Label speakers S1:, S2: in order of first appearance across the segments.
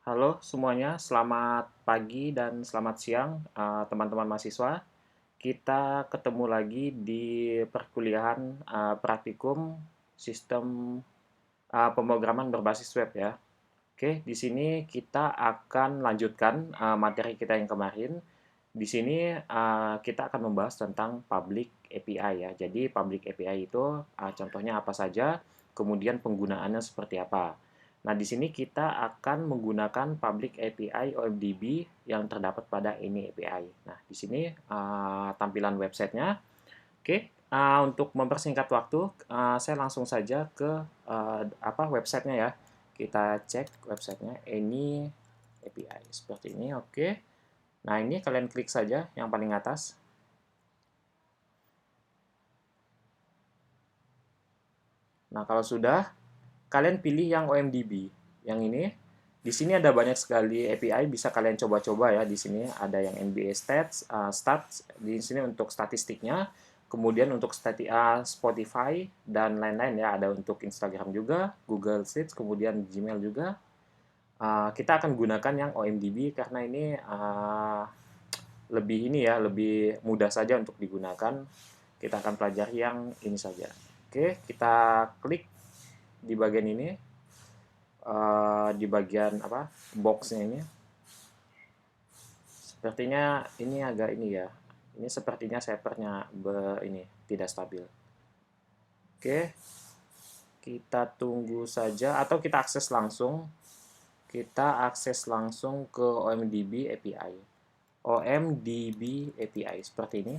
S1: Halo semuanya, selamat pagi dan selamat siang teman-teman mahasiswa. Kita ketemu lagi di perkuliahan praktikum sistem pemrograman berbasis web ya. Oke, di sini kita akan lanjutkan materi kita yang kemarin. Di sini kita akan membahas tentang public API ya. Jadi public API itu contohnya apa saja, kemudian penggunaannya seperti apa. Nah, di sini kita akan menggunakan public API OMDB yang terdapat pada ini API. Nah, di sini tampilan websitenya. Oke, untuk mempersingkat waktu, saya langsung saja ke websitenya ya. Kita cek websitenya ini API seperti ini. Oke. Nah, ini kalian klik saja yang paling atas. Nah, kalau sudah, kalian pilih yang OMDB. Yang ini, di sini ada banyak sekali API, bisa kalian coba-coba ya. Di sini ada yang NBA Stats, Stats, di sini untuk statistiknya. Kemudian untuk Spotify dan lain-lain ya, ada untuk Instagram juga, Google Sheets, kemudian Gmail juga. Kita akan gunakan yang OMDB karena ini lebih ini ya, lebih mudah saja untuk digunakan. Kita akan pelajari yang ini saja. Oke, kita klik di bagian ini, di bagian apa boxnya ini. Sepertinya ini agak ini ya. Ini sepertinya servernya ini tidak stabil. Oke, kita tunggu saja atau kita akses langsung. Kita akses langsung ke OMDB API. OMDB API seperti ini.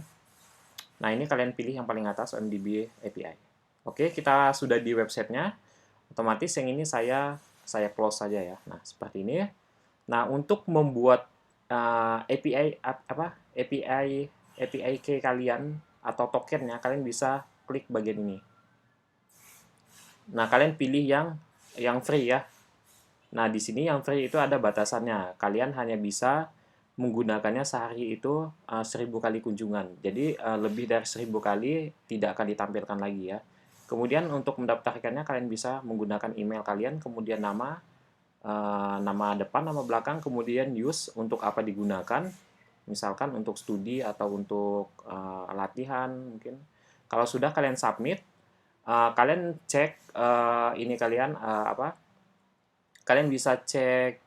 S1: Nah, ini kalian pilih yang paling atas OMDB API. Oke, kita sudah di websitenya. Otomatis yang ini saya close saja ya. Nah, seperti ini. Nah, untuk membuat API key kalian atau tokennya, kalian bisa klik bagian ini. Nah, kalian pilih yang free ya. Nah, di sini yang free itu ada batasannya. Kalian hanya bisa menggunakannya sehari itu 1000 kali kunjungan. Jadi lebih dari 1000 kali tidak akan ditampilkan lagi ya. Kemudian untuk mendaftarkannya kalian bisa menggunakan email kalian, kemudian nama depan, nama belakang, kemudian use untuk apa digunakan, misalkan untuk studi atau untuk latihan mungkin. Kalau sudah kalian submit, kalian cek ini kalian kalian bisa cek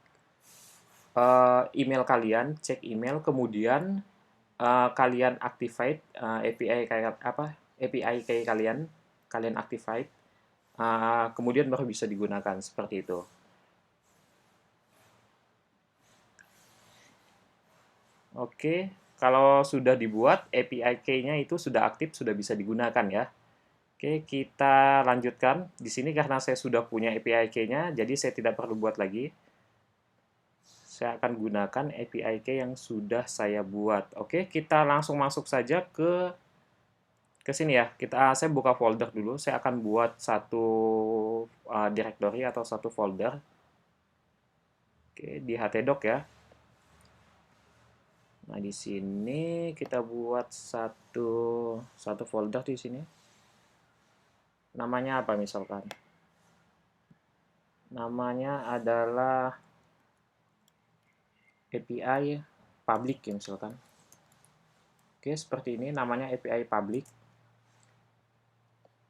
S1: email kalian, cek email, kemudian kalian activate API kayak API kayak kalian activate, kemudian baru bisa digunakan seperti itu. Oke, kalau sudah dibuat API key-nya itu sudah aktif, sudah bisa digunakan ya. Oke, kita lanjutkan. Di sini karena saya sudah punya API key-nya, jadi saya tidak perlu buat lagi. Saya akan gunakan API key yang sudah saya buat. Oke, kita langsung masuk saja ke sini ya. Saya buka folder dulu. Saya akan buat satu directory atau satu folder. Oke, di htdoc ya. Nah, di sini kita buat satu folder di sini. Namanya apa misalkan? Namanya adalah API public ya misalkan. Oke, seperti ini namanya API public.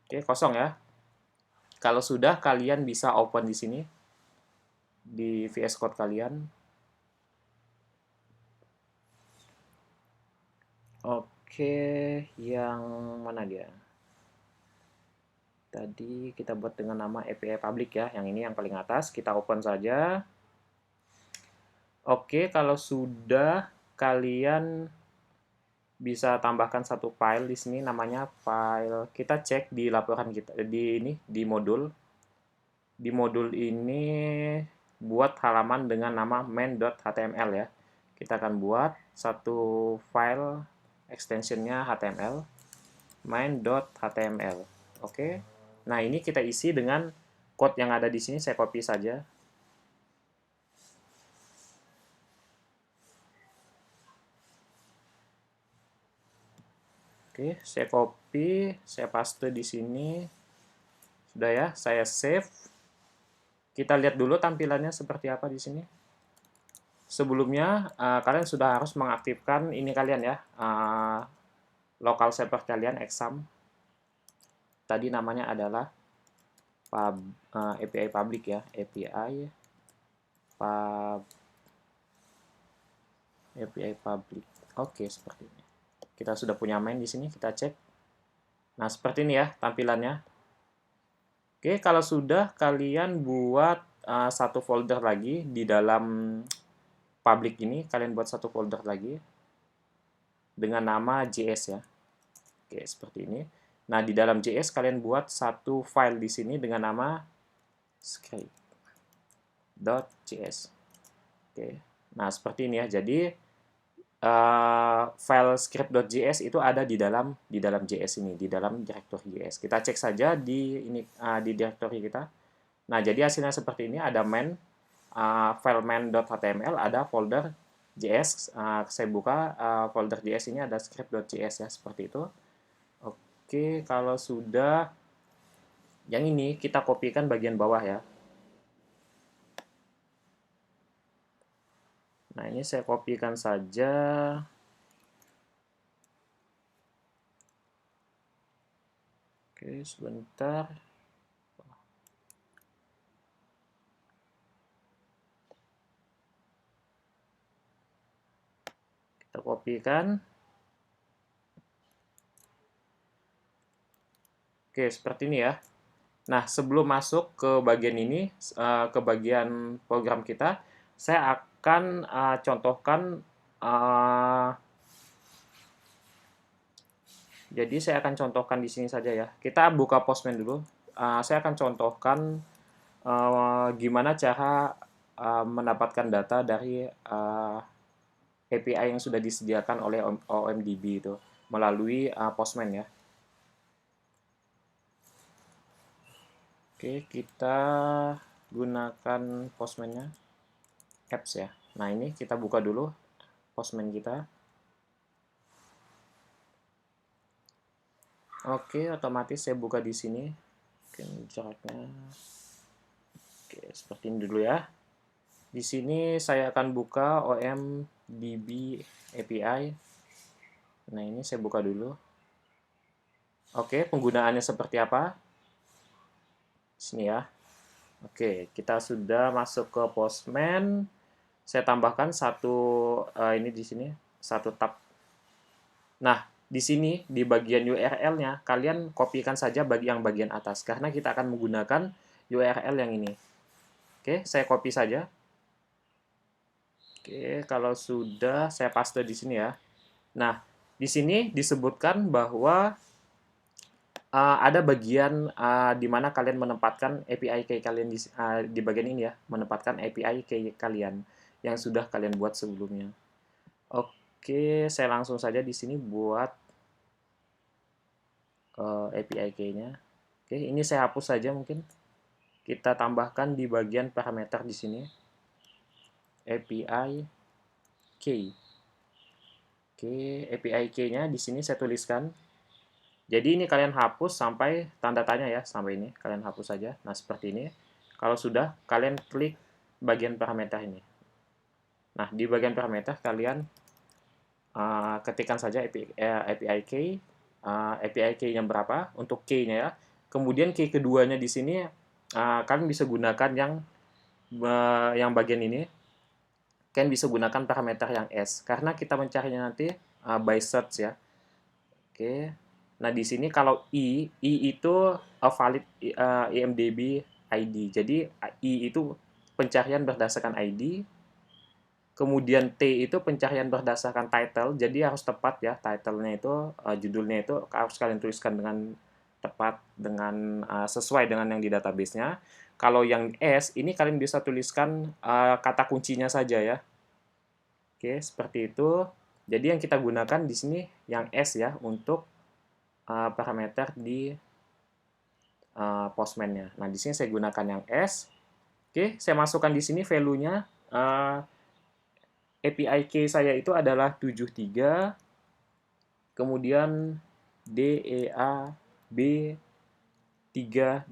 S1: Oke, kosong ya. Kalau sudah kalian bisa open di sini di VS Code kalian. Oke, yang mana dia? Tadi kita buat dengan nama API public ya. Yang ini yang paling atas, kita open saja. Oke, kalau sudah kalian bisa tambahkan satu file di sini namanya file. Kita cek di laporan kita di modul. Di modul ini buat halaman dengan nama main.html ya. Kita akan buat satu file extensionnya HTML, main.html. Oke. Nah, ini kita isi dengan code yang ada di sini, saya copy saja. Oke, saya copy, saya paste di sini. Sudah ya, saya save. Kita lihat dulu tampilannya seperti apa di sini. sebelumnya kalian sudah harus mengaktifkan ini kalian ya, local server kalian exam. Tadi namanya adalah API public ya, API public. Oke, seperti ini. Kita sudah punya main di sini, kita cek. Nah, seperti ini ya tampilannya. Oke, kalau sudah kalian buat satu folder lagi di dalam public ini, kalian buat satu folder lagi dengan nama JS ya. Oke, seperti ini. Nah, di dalam JS kalian buat satu file di sini dengan nama script.js. Oke. Nah, seperti ini ya. Jadi file script.js itu ada di dalam JS ini, di dalam directory JS. Kita cek saja di ini di directory kita. Nah, jadi hasilnya seperti ini, ada main file main.html, ada folder JS. Saya buka folder JS ini, ada script.js ya, seperti itu. Oke, kalau sudah, yang ini kita kopikan bagian bawah ya. Nah, ini saya kopikan saja. Oke, sebentar. Kita kopikan. Oke, seperti ini ya. Nah, sebelum masuk ke bagian ini, ke bagian program kita, saya akan contohkan. Jadi saya akan contohkan di sini saja ya. Kita buka Postman dulu. Saya akan contohkan gimana cara mendapatkan data dari API yang sudah disediakan oleh OMDB itu melalui Postman ya. Oke, kita gunakan Postman-nya, apps ya. Nah, ini kita buka dulu Postman kita. Oke, otomatis saya buka di sini. Oke, jaraknya. Oke, seperti ini dulu ya. Di sini saya akan buka OMDB API. Nah, ini saya buka dulu. Oke, penggunaannya seperti apa? Sini ya. Oke, kita sudah masuk ke Postman. Saya tambahkan satu ini di sini, satu tab. Nah, di sini di bagian URL-nya kalian kopikan saja bagian atas karena kita akan menggunakan URL yang ini. Oke, saya copy saja. Oke, kalau sudah saya paste di sini ya. Nah, di sini disebutkan bahwa ada bagian di mana kalian menempatkan API key kalian di bagian ini ya, menempatkan API key kalian yang sudah kalian buat sebelumnya. Oke, saya langsung saja di sini buat API key-nya. Oke, ini saya hapus saja mungkin. Kita tambahkan di bagian parameter di sini. API key. Oke, API key-nya di sini saya tuliskan. Jadi ini kalian hapus sampai tanda tanya ya, sampai ini kalian hapus saja. Nah, seperti ini. Kalau sudah, kalian klik bagian parameter ini. Nah, di bagian parameter kalian ketikkan saja API key, API key-nya berapa untuk key-nya ya. Kemudian key keduanya di sini kalian bisa gunakan yang bagian ini. Kalian bisa gunakan parameter yang S karena kita mencarinya nanti by search ya. Oke. Nah, di sini kalau I itu valid IMDb ID. Jadi I itu pencarian berdasarkan ID. Kemudian T itu pencarian berdasarkan title. Jadi harus tepat ya title-nya itu, judulnya itu harus kalian tuliskan dengan tepat, dengan sesuai dengan yang di database-nya. Kalau yang S ini kalian bisa tuliskan kata kuncinya saja ya. Oke, seperti itu. Jadi yang kita gunakan di sini yang S ya untuk parameter di Postman-nya. Nah, di sini saya gunakan yang S. Oke, saya masukkan di sini value-nya. API key saya itu adalah 73, kemudian DEAB 38.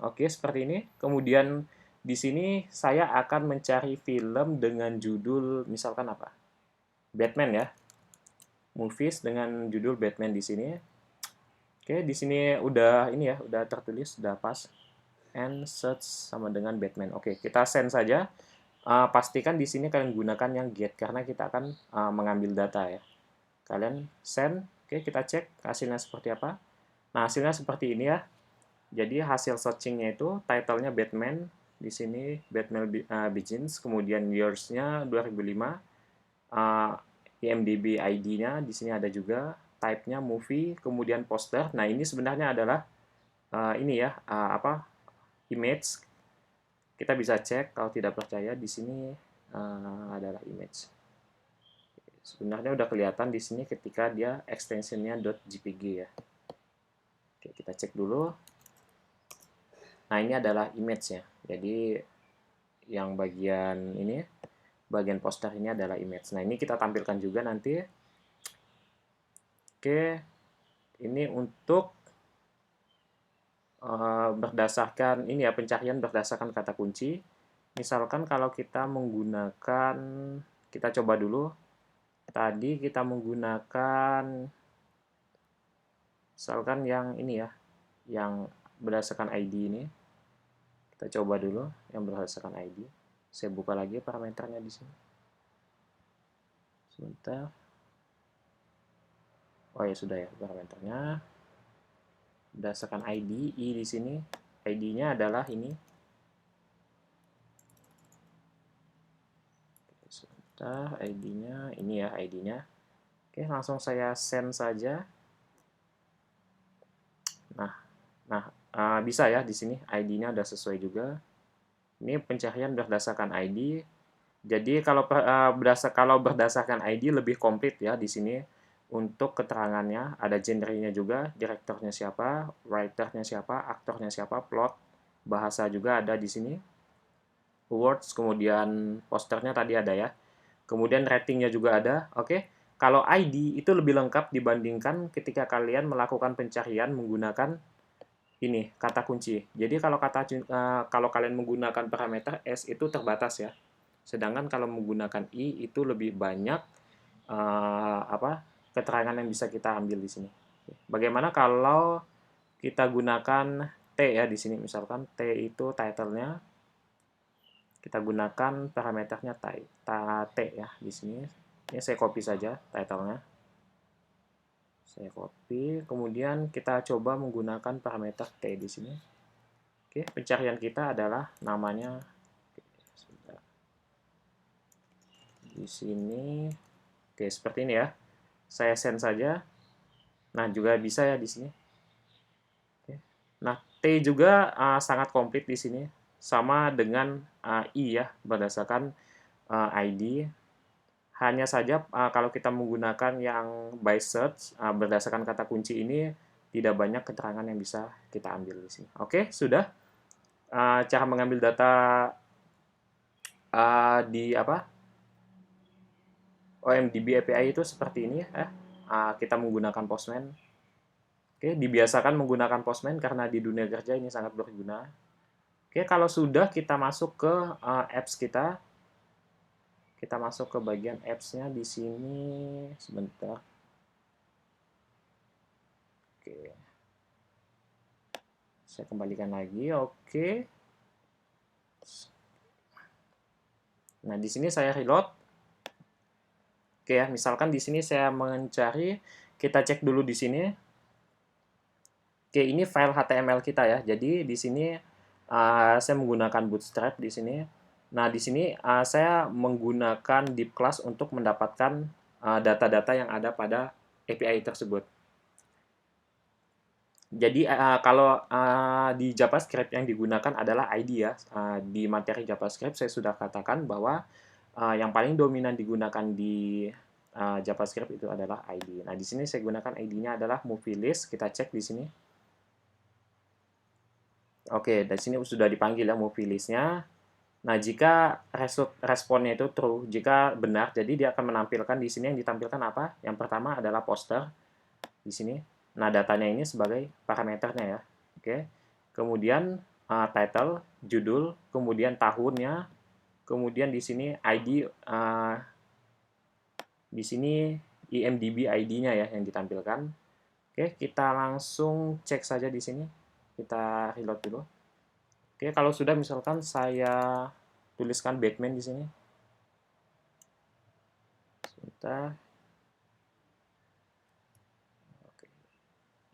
S1: Oke, seperti ini. Kemudian Di sini saya akan mencari film dengan judul misalkan apa? Batman ya. Movies dengan judul Batman di sini. Oke, di sini udah ini ya, udah tertulis, udah pas. And search sama dengan Batman. Oke, kita send saja. Pastikan di sini kalian gunakan yang get karena kita akan mengambil data ya. Kalian send. Oke, kita cek hasilnya seperti apa. Nah, hasilnya seperti ini ya. Jadi hasil searchingnya itu title-nya Batman, di sini Batman Begins, kemudian years-nya 2005, IMDb ID-nya di sini ada juga, type-nya movie, kemudian poster. Nah, ini sebenarnya adalah ini ya, image. Kita bisa cek kalau tidak percaya di sini adalah image. Sebenarnya udah kelihatan di sini ketika dia extensionnya .jpg ya. Oke, kita cek dulu. Nah, ini adalah image-nya. Jadi yang bagian ini, bagian poster ini adalah image. Nah, ini kita tampilkan juga nanti. Oke, ini untuk berdasarkan ini ya, pencarian berdasarkan kata kunci. Misalkan kalau kita menggunakan, kita coba dulu. Tadi kita menggunakan misalkan yang ini ya, yang berdasarkan ID ini. Kita coba dulu yang berdasarkan ID. Saya buka lagi parameternya di sini. Sebentar. Oh ya sudah ya parameternya. Berdasarkan ID, I di sini. ID-nya adalah ini. Sebentar, ID-nya ini ya ID-nya. Oke, langsung saya send saja. Nah, bisa ya di sini ID-nya udah sesuai juga. Ini pencarian berdasarkan ID. Jadi kalau berdasarkan ID lebih komplit ya di sini untuk keterangannya, ada genre-nya juga, direkturnya siapa, writer-nya siapa, aktornya siapa, plot, bahasa juga ada di sini. Awards, kemudian posternya tadi ada ya. Kemudian ratingnya juga ada. Oke. Kalau ID itu lebih lengkap dibandingkan ketika kalian melakukan pencarian menggunakan ini kata kunci. Jadi kalau kalian menggunakan parameter S itu terbatas ya. Sedangkan kalau menggunakan I itu lebih banyak keterangan yang bisa kita ambil di sini. Bagaimana kalau kita gunakan T ya di sini, misalkan T itu title-nya, kita gunakan parameternya T ya di sini. Ini saya copy saja title-nya. Saya copy, kemudian kita coba menggunakan parameter T di sini. Oke, pencarian kita adalah namanya. Di sini, oke seperti ini ya. Saya send saja. Nah juga bisa ya di sini. Oke. Nah T juga sangat komplit di sini, sama dengan I ya berdasarkan ID. Hanya saja kalau kita menggunakan yang by search berdasarkan kata kunci ini tidak banyak keterangan yang bisa kita ambil di sini. Oke, sudah. Cara mengambil data di OMDB API itu seperti ini ya. Kita menggunakan Postman. Oke, dibiasakan menggunakan Postman karena di dunia kerja ini sangat berguna. Oke, kalau sudah kita masuk ke apps kita. Kita masuk ke bagian apps-nya di sini sebentar. Oke. Saya kembalikan lagi. Oke. Nah, di sini saya reload. Oke ya, misalkan di sini saya mencari, kita cek dulu di sini. Oke, ini file HTML kita ya. Jadi di sini saya menggunakan Bootstrap di sini. Nah, di sini saya menggunakan div class untuk mendapatkan data-data yang ada pada API tersebut. Jadi kalau di JavaScript yang digunakan adalah ID ya. Di materi JavaScript saya sudah katakan bahwa yang paling dominan digunakan di JavaScript itu adalah ID. Nah, di sini saya gunakan ID-nya adalah movie list. Kita cek di sini. Oke, dari sini sudah dipanggil ya movie list-nya. Nah, jika responnya itu true, jika benar, jadi dia akan menampilkan di sini yang ditampilkan apa? Yang pertama adalah poster di sini. Nah, datanya ini sebagai parameternya ya. Oke. Kemudian title, judul, kemudian tahunnya, kemudian di sini ID, di sini IMDb ID-nya ya yang ditampilkan. Oke, kita langsung cek saja di sini. Kita reload dulu. Oke, kalau sudah misalkan saya tuliskan Batman di sini. Sebentar. Oke.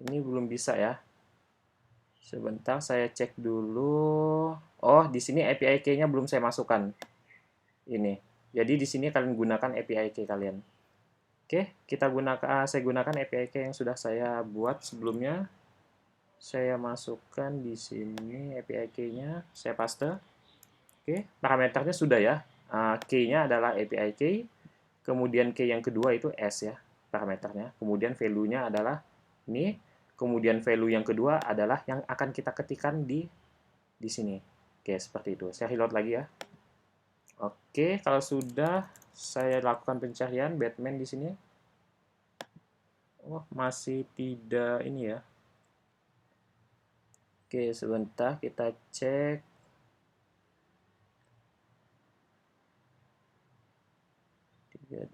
S1: Ini belum bisa ya. Sebentar saya cek dulu. Oh, di sini API key-nya belum saya masukkan. Ini. Jadi di sini kalian gunakan API key kalian. Oke, saya gunakan API key yang sudah saya buat sebelumnya. Saya masukkan di sini API key-nya, saya paste. Oke, parameternya sudah ya. Key-nya adalah API key, kemudian key yang kedua itu S ya, parameternya. Kemudian value-nya adalah ini, kemudian value yang kedua adalah yang akan kita ketikkan di sini. Oke, seperti itu. Saya reload lagi ya. Oke, kalau sudah saya lakukan pencarian Batman di sini. Oh, masih tidak ini ya. Oke, sebentar kita cek.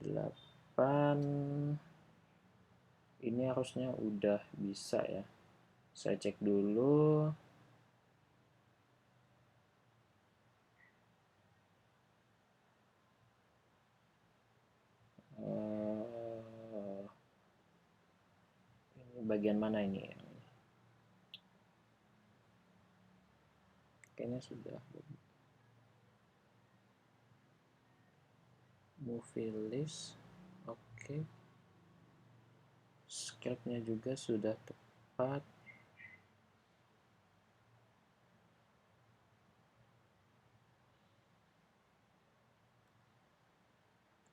S1: Delapan. Ini harusnya udah bisa ya. Saya cek dulu. Ini bagian mana ini? Kayaknya sudah. Movie list. Oke. Script-nya juga sudah tepat.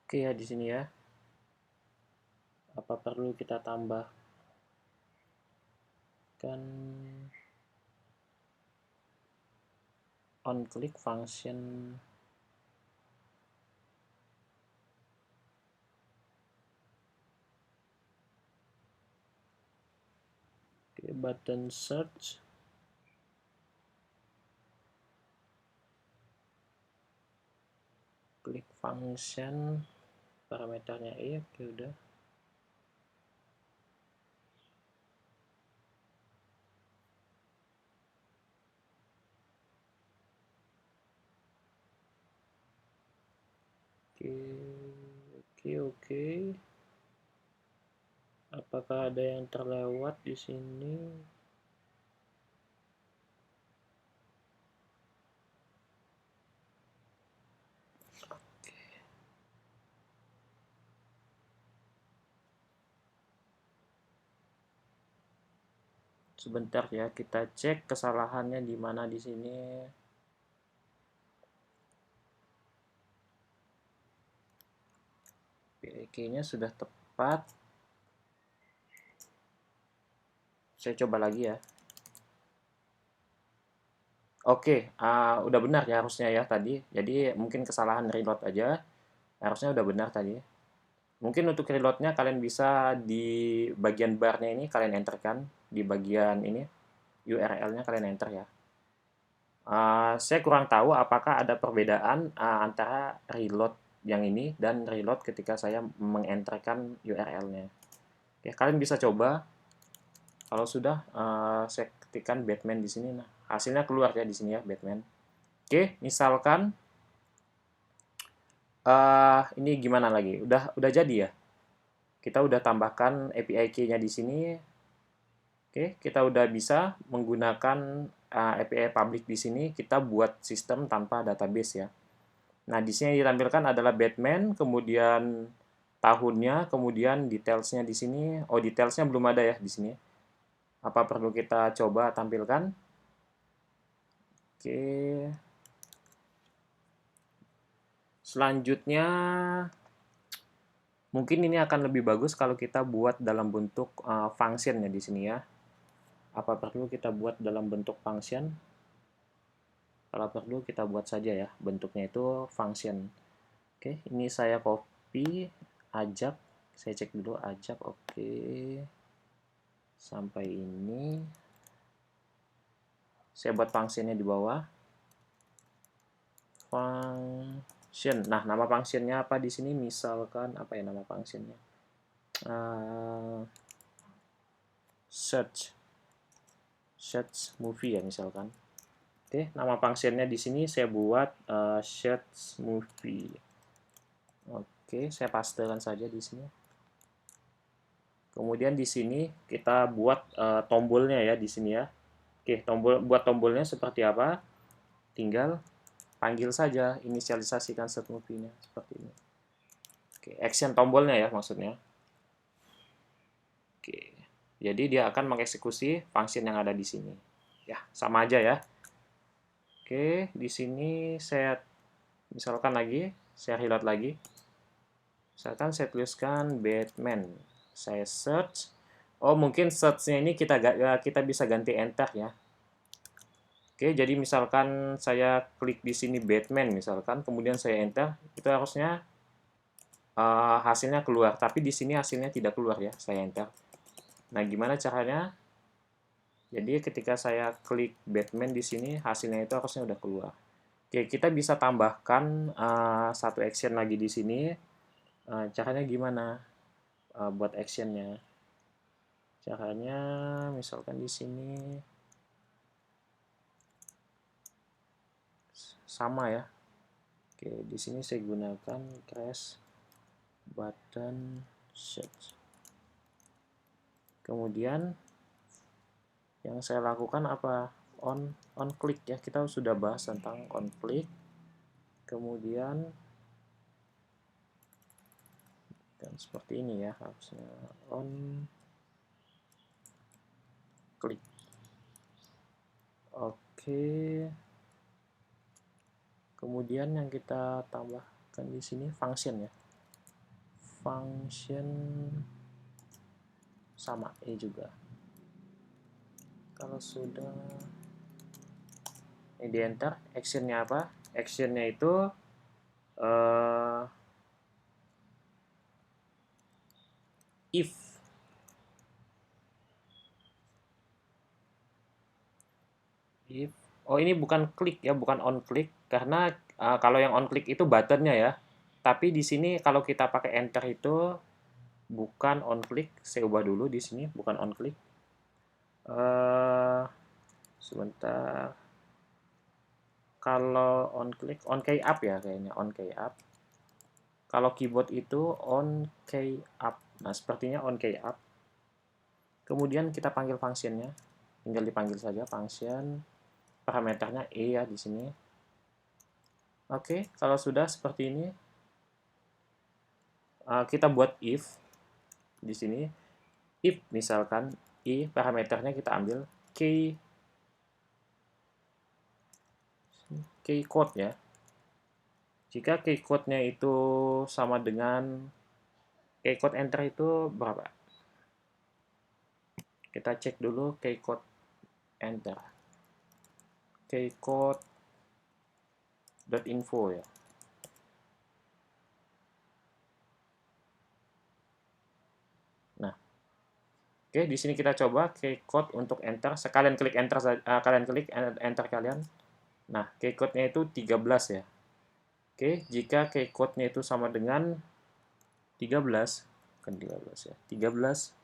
S1: Oke ya di sini ya. Apa perlu kita tambahkan on click function? Oke, button search. Click function parameternya oke udah. Oke. Apakah ada yang terlewat di sini? Sebentar ya, kita cek kesalahannya di mana di sini. PEK-nya sudah tepat. Saya coba lagi ya. Oke, udah benar ya harusnya ya tadi. Jadi mungkin kesalahan reload aja. Harusnya udah benar tadi. Mungkin untuk reloadnya kalian bisa di bagian barnya ini kalian enterkan. Di bagian ini URL-nya kalian enter ya. Saya kurang tahu apakah ada perbedaan antara reload yang ini dan reload ketika saya mengenterkan URL-nya. Oke, kalian bisa coba. Kalau sudah, saya ketikkan Batman di sini. Nah, hasilnya keluar ya di sini ya Batman. Oke, misalkan ini gimana lagi? Udah jadi ya. Kita udah tambahkan API key-nya di sini. Oke, kita udah bisa menggunakan API public di sini. Kita buat sistem tanpa database ya. Nah, di sini ditampilkan adalah Batman, kemudian tahunnya, kemudian detailsnya di sini. Oh, detailsnya belum ada ya di sini. Apa perlu kita coba tampilkan? Oke. Selanjutnya, mungkin ini akan lebih bagus kalau kita buat dalam bentuk function ya di sini ya. Apa perlu kita buat dalam bentuk function? Kalau perlu kita buat saja ya, bentuknya itu function. Oke, ini saya copy, ajak, saya cek dulu ajak, oke. Sampai ini. Saya buat functionnya di bawah. Nah, nama functionnya apa di sini? Misalkan apa ya nama functionnya? Search movie ya misalkan. Oke, nama functionnya di sini saya buat search movie. Oke, saya pastekan saja di sini. Kemudian di sini kita buat tombolnya ya di sini ya. Oke, buat tombolnya seperti apa? Tinggal panggil saja, inisialisasikan search movie-nya seperti ini. Oke, action tombolnya ya maksudnya. Oke, jadi dia akan mengeksekusi function yang ada di sini. Ya, sama aja ya. Oke, di sini saya misalkan lagi, saya reload lagi. Misalkan saya tuliskan Batman. Saya search. Oh, mungkin search-nya ini kita bisa ganti enter ya. Oke, jadi misalkan saya klik di sini Batman misalkan, kemudian saya enter, itu harusnya hasilnya keluar. Tapi di sini hasilnya tidak keluar ya, saya enter. Nah, gimana caranya? Jadi ketika saya klik Batman di sini, hasilnya itu harusnya udah keluar. Oke, kita bisa tambahkan satu action lagi di sini. Caranya gimana? Buat actionnya? Caranya misalkan di sini sama ya. Oke, di sini saya gunakan crash button search. Kemudian yang saya lakukan apa? On click ya. Kita sudah bahas tentang on click. Kemudian dan seperti ini ya harusnya on click. Oke. Kemudian yang kita tambahkan di sini function ya. Function sama juga. Kalau sudah ini di enter, actionnya apa? Actionnya itu if oh ini bukan klik ya, bukan on click karena kalau yang on click itu buttonnya ya. Tapi di sini kalau kita pakai enter itu bukan on click. Saya ubah dulu di sini bukan on click. Sebentar. Kalau on click, on key up ya kayaknya, on key up. Kalau keyboard itu on key up. Nah, sepertinya on key up. Kemudian kita panggil functionnya. Tinggal dipanggil saja function. Parameternya E ya di sini. Oke, kalau sudah seperti ini, kita buat if di sini. If misalkan I parameternya kita ambil key code ya. Jika key code-nya itu sama dengan key code enter itu berapa? Kita cek dulu key code enter. Key code .info ya. Nah, oke di sini kita coba key code untuk enter. Sekalian klik enter, kalian klik enter kalian. Nah, key code-nya itu 13 ya. Oke, jika key code-nya itu sama dengan 13, kan 13 ya. 13.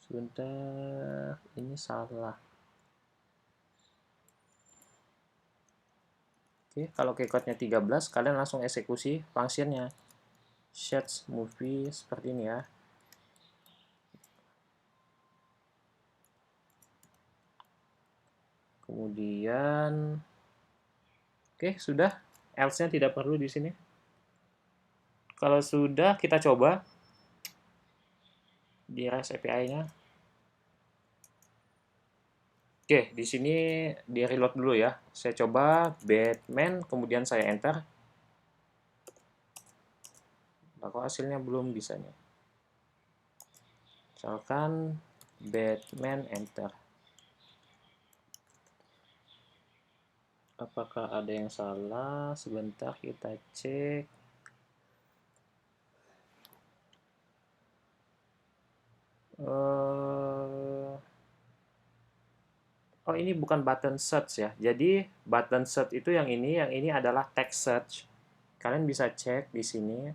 S1: Sebentar, ini salah. Oke, kalau key code-nya 13, kalian langsung eksekusi functionnya. Search movie seperti ini ya. Kemudian oke, sudah. Else-nya tidak perlu di sini. Kalau sudah, kita coba di REST API-nya. Oke, di sini di reload dulu ya. Saya coba Batman, kemudian saya enter. Nah, kok hasilnya belum bisa nih. Misalkan Batman enter. Apakah ada yang salah? Sebentar kita cek. Oh, ini bukan button search ya. Jadi button search itu yang ini adalah text search. Kalian bisa cek di sini.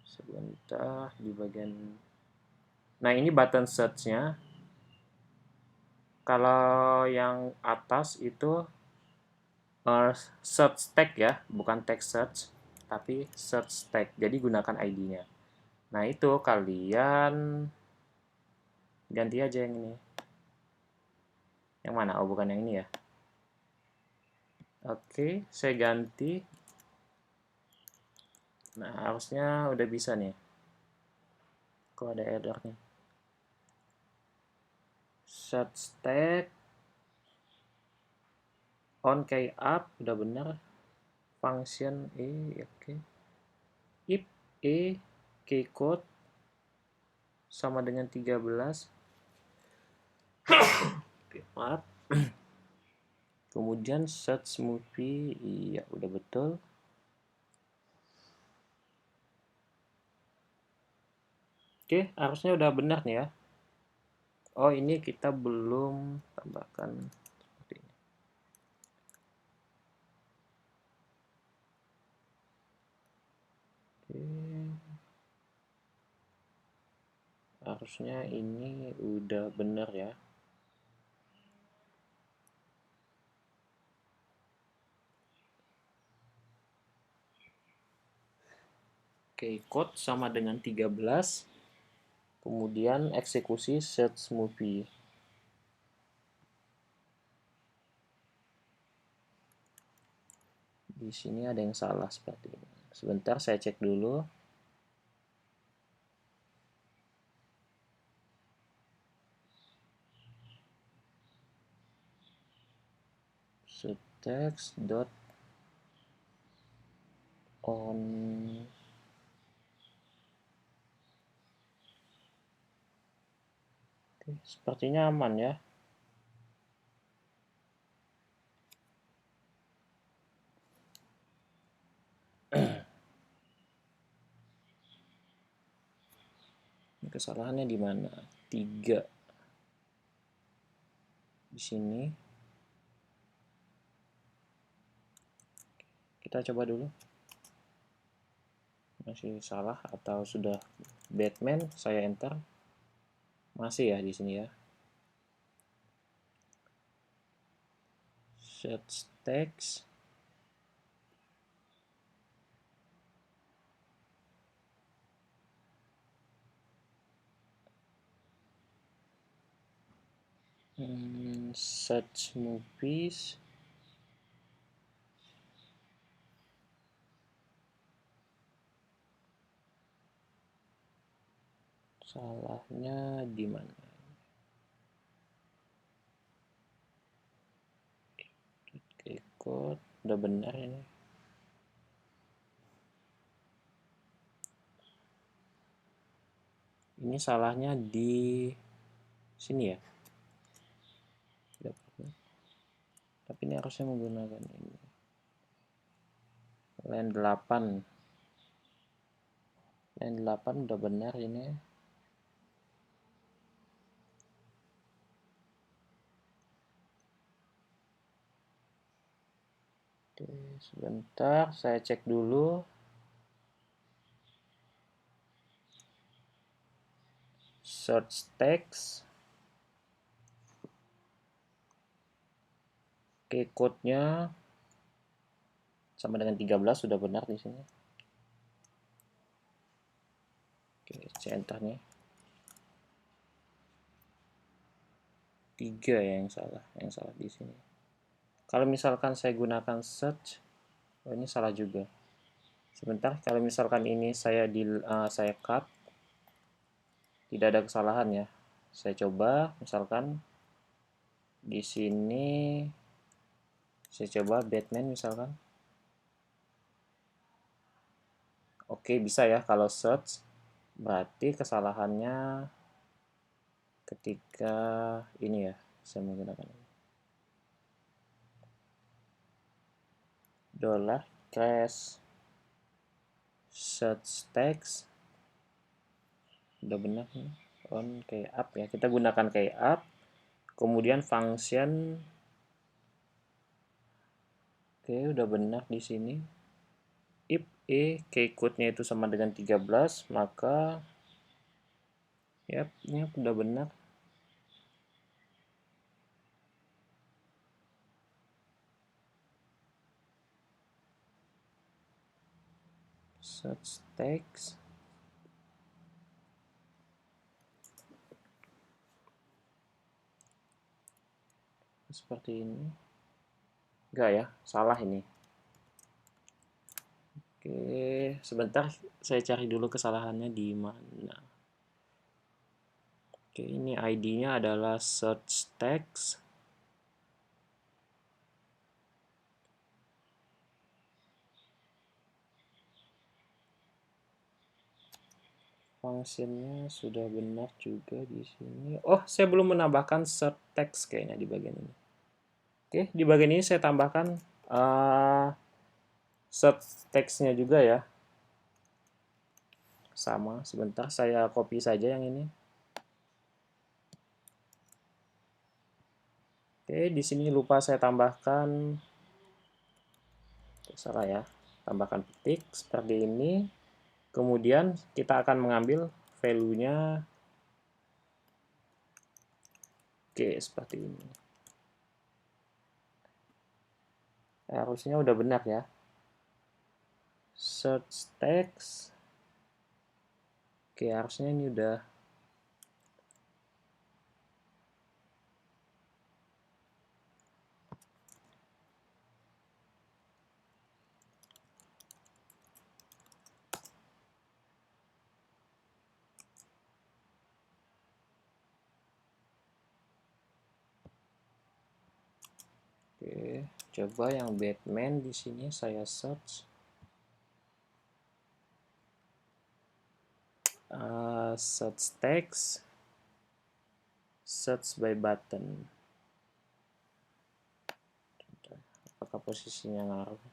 S1: Sebentar di bagian. Nah, ini button search-nya. Kalau yang atas itu search tag ya, bukan text search, tapi search tag. Jadi gunakan ID-nya. Nah, itu kalian ganti aja yang ini. Yang mana? Oh, bukan yang ini ya. Oke, saya ganti. Nah, harusnya udah bisa nih. Kok ada errornya? Search tag on key up udah benar. Function oke. If key code sama dengan 13. Maaf. Kemudian search movie, iya udah betul. Oke, harusnya udah benar nih ya. Oh, ini kita belum tambahkan seperti ini. Oke. Harusnya ini udah benar ya. Oke, code sama dengan 13. Kemudian eksekusi search movie. Di sini ada yang salah seperti ini. Sebentar saya cek dulu. Text dot on. Oke, sepertinya aman ya. Kesalahannya di mana? 3 di sini. Kita coba dulu. Masih salah atau sudah Batman? Saya enter. Masih ya di sini ya. Search text. Search movies. Salahnya di mana? Oke, code udah benar ini. Ini salahnya di sini ya. Tapi ini harusnya menggunakan ini. Line 8. Line 8 udah benar ini. Oke, sebentar saya cek dulu. Search text. Oke, code-nya sama dengan 13 sudah benar di sini. Oke, saya enter nih. 3 ya yang salah di sini. Kalau misalkan saya gunakan search, oh ini salah juga. Sebentar, kalau misalkan ini saya cut, tidak ada kesalahan ya. Saya coba, misalkan di sini saya coba Batman misalkan. Oke, bisa ya kalau search. Berarti kesalahannya ketika ini ya, saya menggunakan ini. Dollar crash search text udah benar nih on key up ya, kita gunakan key up, Kemudian function, oke, udah benar di sini. If keykode-nya itu sama dengan 13, maka ya, ini udah benar. Search text. Seperti ini. Enggak ya, salah ini. Oke, sebentar saya cari dulu kesalahannya di mana. Oke, ini ID-nya adalah search text. Fungsinya sudah benar juga di sini. Oh, saya belum menambahkan search text kayaknya di bagian ini. Oke, di bagian ini saya tambahkan search text-nya juga ya. Sama, sebentar saya copy saja yang ini. Oke, di sini lupa saya tambahkan, salah ya, tambahkan petik seperti ini. Kemudian kita akan mengambil value-nya, oke, seperti ini. Harusnya udah benar ya. Search text, oke, harusnya ini udah. Oke, coba yang Batman di sini saya search. Search text, search by button. Apakah posisinya ngaruh?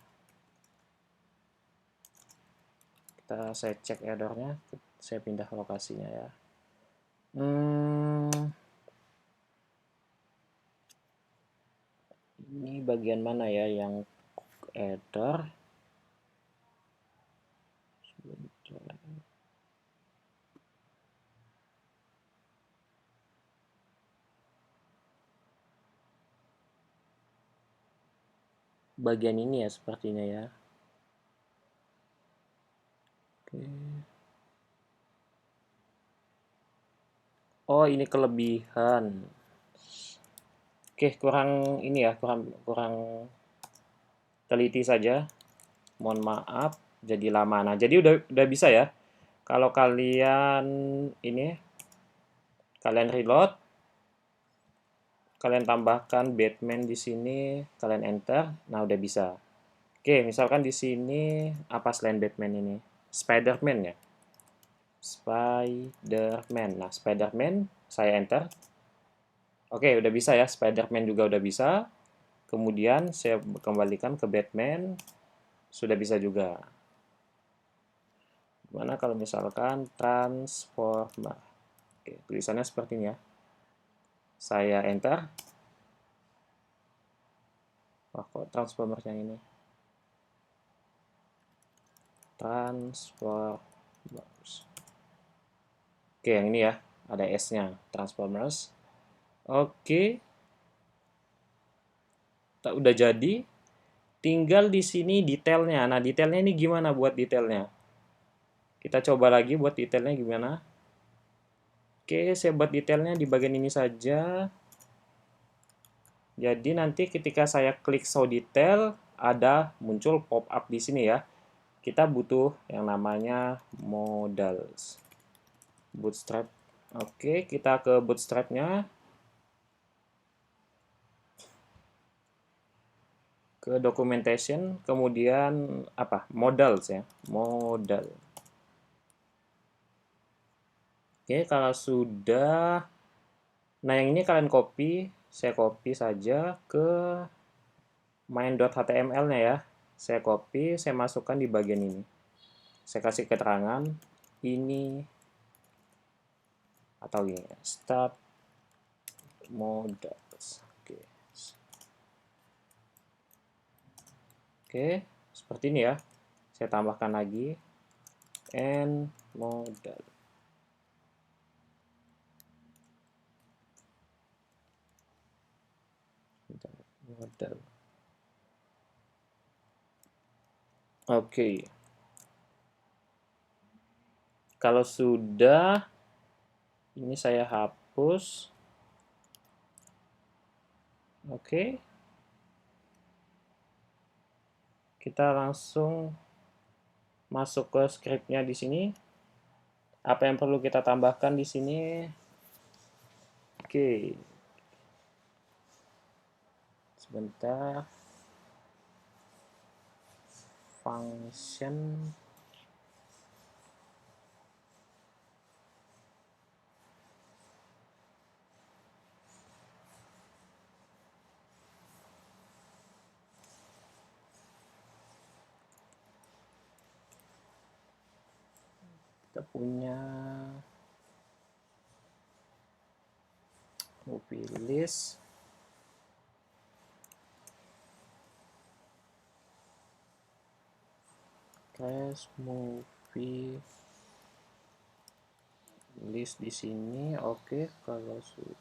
S1: Saya cek errornya, saya pindah lokasinya ya. Ini bagian mana ya yang error? Bagian ini ya sepertinya ya. Oke. Oh, ini kelebihan. Oke, kurang ini ya, kurang teliti saja. Mohon maaf, jadi lama. Nah, jadi udah bisa ya. Kalau kalian ini, kalian reload, kalian tambahkan Batman di sini, kalian enter, nah udah bisa. Oke, misalkan di sini apa selain Batman ini? Spider-Man ya. Spider-Man. Nah, Spider-Man saya enter. Oke, udah bisa ya. Spider-Man juga udah bisa. Kemudian saya kembalikan ke Batman. Sudah bisa juga. Gimana kalau misalkan transformer? Oke, tulisannya seperti ini ya. Saya enter. Wah, kok transformer yang ini? Transformers. Oke, yang ini ya. Ada S-nya. Transformers. Oke. Udah jadi. Tinggal di sini detailnya. Nah, detailnya ini gimana buat detailnya? Kita coba lagi buat detailnya gimana. Oke, saya buat detailnya di bagian ini saja. Jadi nanti ketika saya klik show detail, ada muncul pop up di sini ya. Kita butuh yang namanya modals. Bootstrap. Oke, kita ke bootstrapnya. Ke documentation, kemudian apa? Modals ya. Modal. Oke, kalau sudah, nah yang ini kalian copy, saya copy saja ke main.html-nya ya. Saya copy, saya masukkan di bagian ini. Saya kasih keterangan ini atau ini start modals. Oke, seperti ini ya. Saya tambahkan lagi and modal. Modal. Oke. Kalau sudah, ini saya hapus. Oke. Kita langsung masuk ke scriptnya di sini. Apa yang perlu kita tambahkan di sini? Oke. Sebentar. Function. Kita punya movie list. Crash movie list di sini. Oke, kalau sudah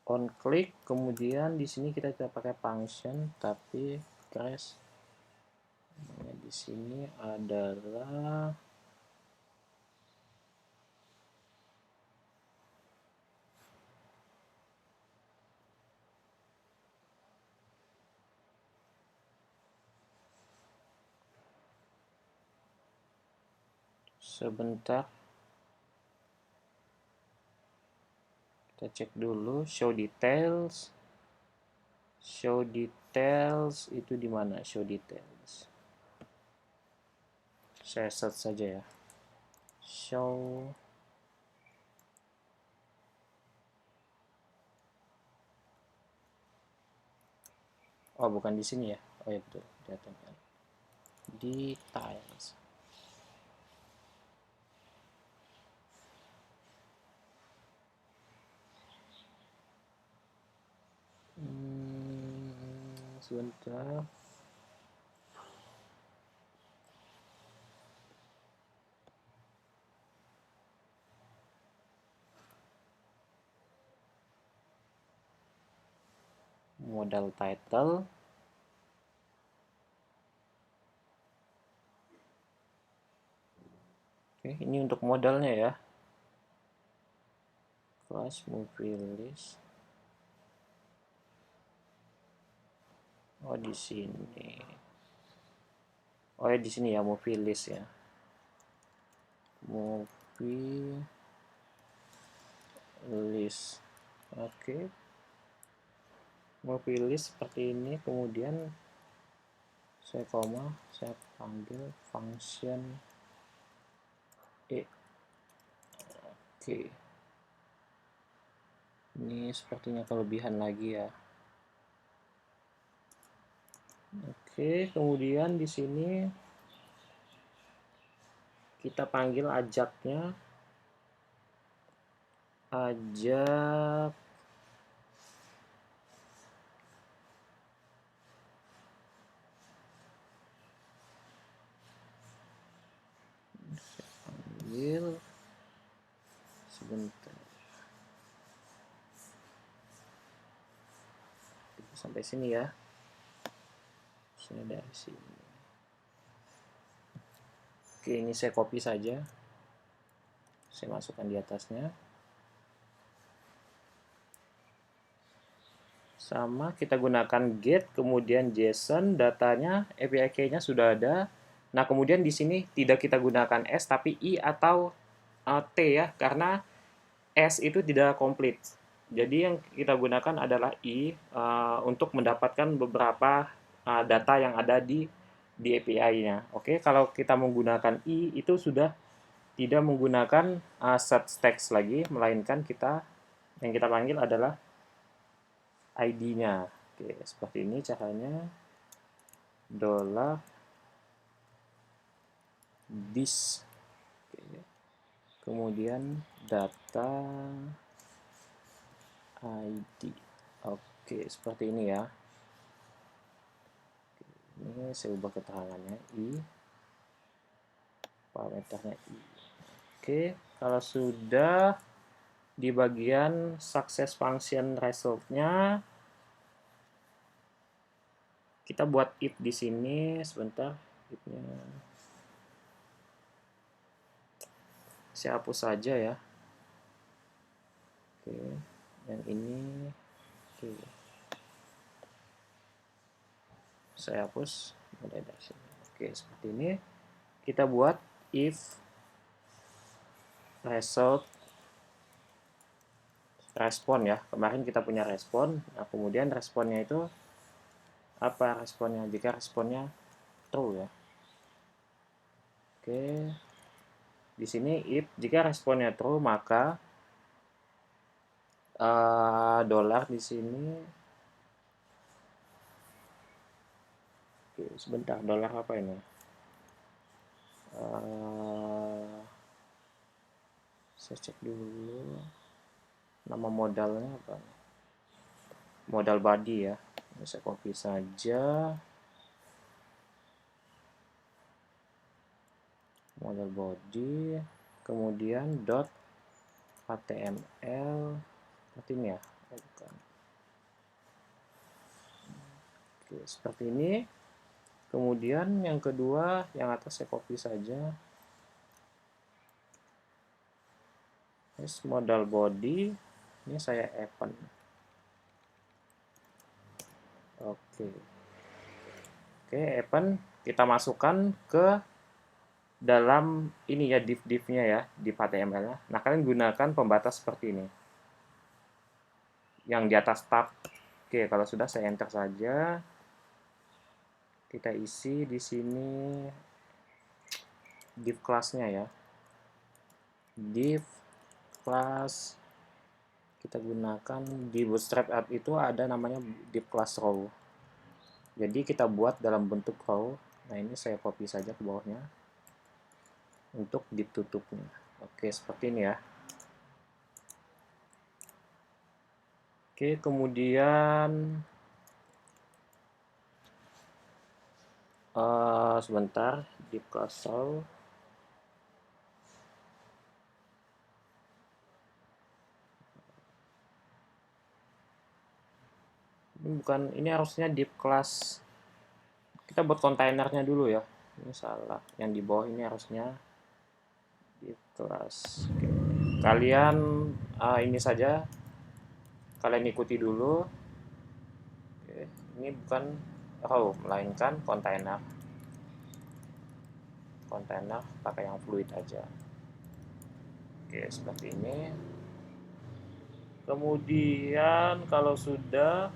S1: on click, kemudian di sini kita tidak pakai function tapi crash. Di sini adalah sebentar. Kita cek dulu show details. Show details itu di mana? Show details. Saya search saja ya. Show oh, bukan di sini ya. Oh ya betul, datanya. Details. Sebentar. Modal title. Oke, ini untuk modalnya ya. Class movie list. Oh, di sini. Oh ya, di sini ya, movie list ya. Movie list. Oke. Movie list seperti ini, kemudian saya koma, saya panggil function e. Oke. Ini sepertinya kelebihan lagi ya. Oke, kemudian di sini kita panggil ajaknya. Ajak panggil sebentar. Sampai sini ya. Sini dari sini. Oke, ini saya copy saja. Saya masukkan di atasnya. Sama, kita gunakan get, kemudian JSON, datanya, API key-nya sudah ada. Nah, kemudian di sini tidak kita gunakan S, tapi I atau T ya, karena S itu tidak komplit. Jadi yang kita gunakan adalah I untuk mendapatkan beberapa data yang ada di API-nya. Oke, kalau kita menggunakan I itu sudah tidak menggunakan set text lagi, melainkan yang kita panggil adalah ID-nya. Oke, seperti ini caranya. Dollar this. Oke. Kemudian data ID. Oke, seperti ini ya. Ini saya ubah keterangannya I, parameternya I. Oke, kalau sudah di bagian success function result-nya, kita buat if di sini. Sebentar, if-nya saya hapus saja ya. Oke, yang ini oke. Saya hapus mulai dari sini. Oke, seperti ini. Kita buat if result respon ya. Kemarin kita punya respon. Nah, kemudian responnya itu apa responnya? Jika responnya true ya. Oke. Di sini if jika responnya true maka dolar di sini. Oke, sebentar, dolar apa ini? Saya cek dulu nama modalnya apa. Modal body ya. Ini saya copy saja. Modal body, kemudian dot html seperti ini ya. Bukan. Oke, seperti ini. Kemudian yang kedua, yang atas saya copy saja. Terus modal body, ini saya append. Oke. Oke, append kita masukkan ke dalam ini ya, div-divnya ya, div HTML-nya. Nah, kalian gunakan pembatas seperti ini. Yang di atas tab. Oke, kalau sudah saya enter saja. Kita isi di sini div class-nya ya. Div class kita gunakan di Bootstrap app itu ada namanya div class row. Jadi kita buat dalam bentuk row. Nah, ini saya copy saja ke bawahnya untuk div tutupnya. Oke, seperti ini ya. Oke, kemudian sebentar, div class row. Ini harusnya div class. Kita buat kontainernya dulu ya. Ini salah. Yang di bawah ini harusnya div class. Oke. Kalian ini saja. Kalian ikuti dulu. Oke. Ini bukan row, melainkan kontainer. Kontainer pakai yang fluid aja. Oke, seperti ini. Kemudian kalau sudah,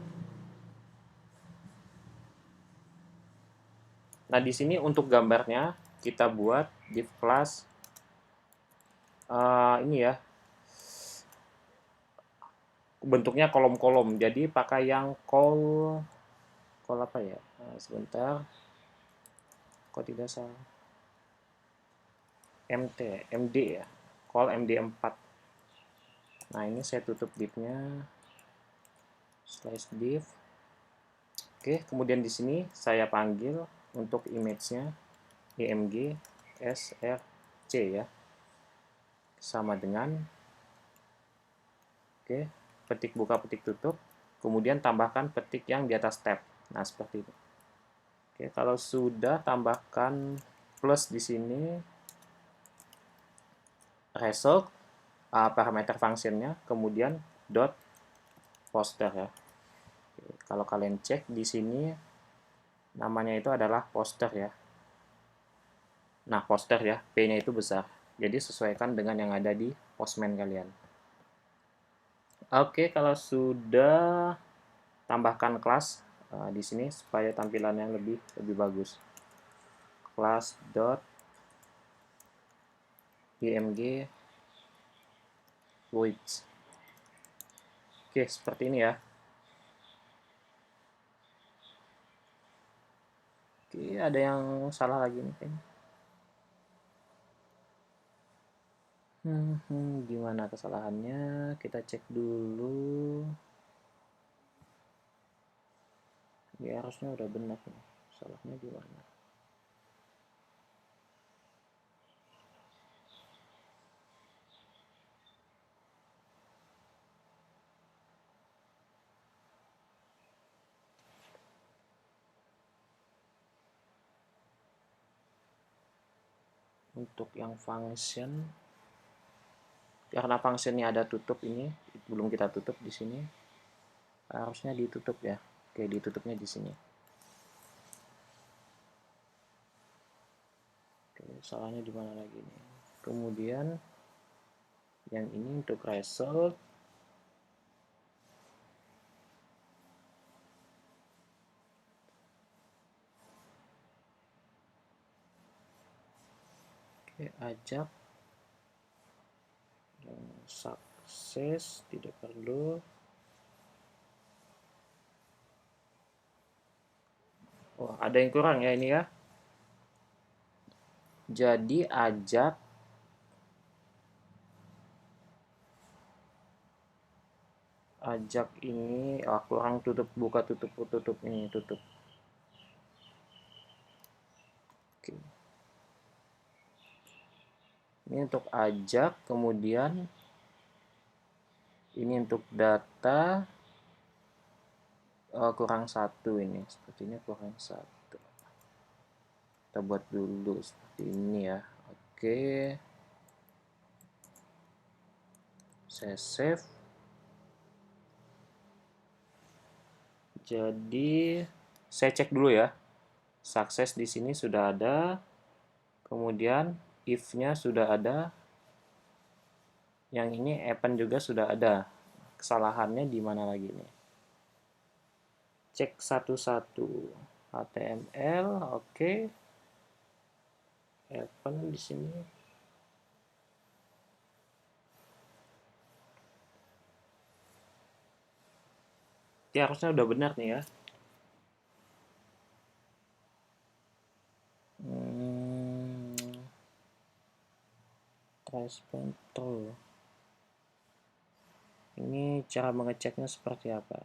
S1: nah di sini untuk gambarnya kita buat div class ini ya, bentuknya kolom-kolom. Jadi pakai yang call apa ya? Sebentar, kok tidak salah. MD ya, call MD4. Nah, ini saya tutup divnya, slash div. Oke, kemudian di sini saya panggil untuk image-nya img src ya, sama dengan, oke, petik buka petik tutup, kemudian tambahkan petik yang di atas tab. Nah, seperti itu. Oke, kalau sudah, tambahkan plus di sini result parameter functionnya, kemudian dot poster ya. Oke, kalau kalian cek di sini namanya itu adalah poster ya. Nah, poster ya, P-nya itu besar. Jadi sesuaikan dengan yang ada di Postman kalian. Oke, kalau sudah, tambahkan kelas di sini supaya tampilannya lebih bagus. Class dot img width. Oke, seperti ini ya. Oke, ada yang salah lagi nih kayaknya. Gimana kesalahannya? Kita cek dulu. Ya harusnya udah benar nih. Salahnya di mana? Untuk yang function, karena functionnya ada tutup ini, belum kita tutup di sini, harusnya ditutup ya. Oke, ditutupnya di sini. Oke, salahnya di mana lagi nih? Kemudian yang ini untuk result, oke, ajak yang sukses tidak perlu. Oh, ada yang kurang ya ini ya. Jadi ajak ini kurang tutup, buka tutup, tutup ini tutup. Oke. Ini untuk ajak, kemudian ini untuk data kurang satu ini, sepertinya kurang satu. Kita buat dulu seperti ini ya. Oke, saya save. Jadi saya cek dulu ya. Sukses di sini sudah ada, kemudian if-nya sudah ada, yang ini append juga sudah ada. Kesalahannya di mana lagi nih? Cek satu-satu. HTML, oke. Append di sini. Ya harusnya udah benar nih ya. Hmm, trace control. Ini cara mengeceknya seperti apa?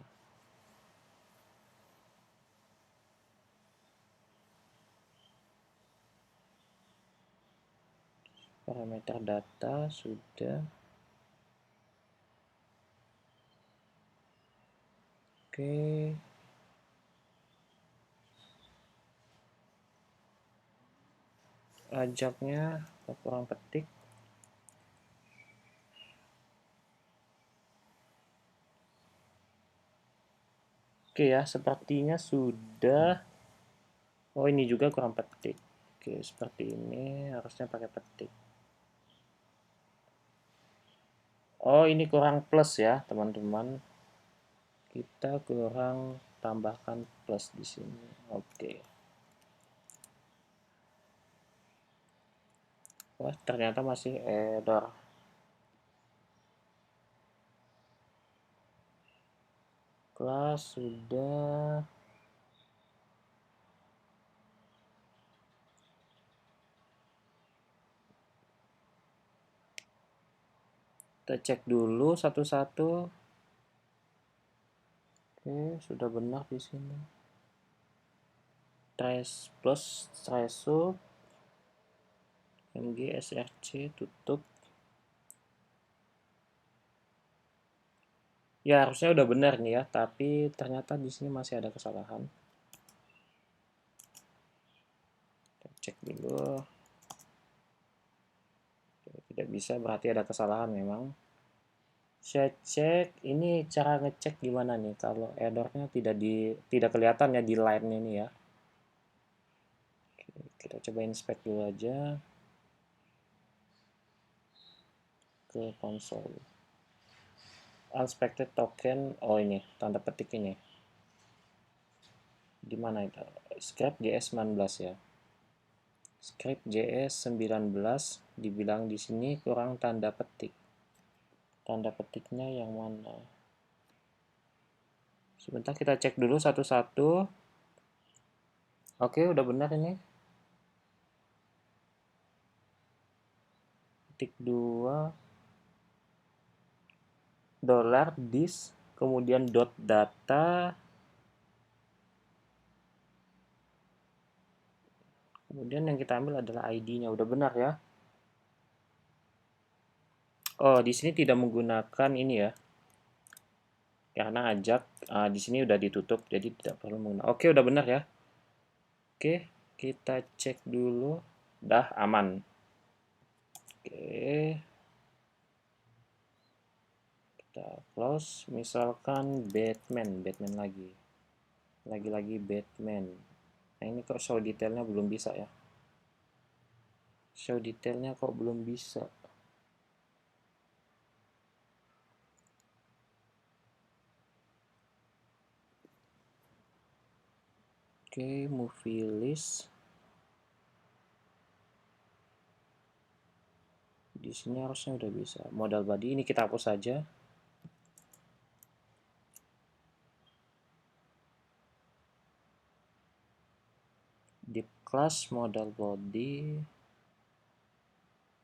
S1: Parameter data sudah. Oke. Ajaknya kurang petik. Oke ya, sepertinya sudah. Oh, ini juga kurang petik. Oke, seperti ini harusnya pakai petik. Oh, ini kurang plus ya, teman-teman. Kita kurang tambahkan plus di sini. Oke. Wah, ternyata masih error. Kelas sudah. Kita cek dulu satu-satu. Oke, sudah benar di sini. Trace plus threshold MGSRC tutup. Ya harusnya udah benar nih ya, tapi ternyata di sini masih ada kesalahan. Kita cek dulu. Tidak bisa, berarti ada kesalahan memang. Saya cek, ini cara ngecek gimana nih kalau errornya tidak kelihatan ya di line ini ya. Oke, kita coba inspect dulu aja ke konsol. Unexpected token, oh ini tanda petik ini. Di mana itu? Script JS19 ya. Script JS19 dibilang di sini kurang tanda petik. Tanda petiknya yang mana? Sebentar kita cek dulu satu-satu. Oke, udah benar ini. Titik 2 dolar dis, kemudian dot data, kemudian yang kita ambil adalah ID-nya. Udah benar ya. Oh, di sini tidak menggunakan ini ya, karena ajak di sini udah ditutup, jadi tidak perlu menggunakan. Oke, udah benar ya. Oke, kita cek dulu. Dah aman. Oke, kita close. Misalkan Batman, Batman lagi. Lagi-lagi Batman. Nah, ini kok show detailnya belum bisa ya. Show detailnya kok belum bisa. Oke, movie list. Di sini harusnya udah bisa. Modal body ini kita hapus saja. Deep class modal body.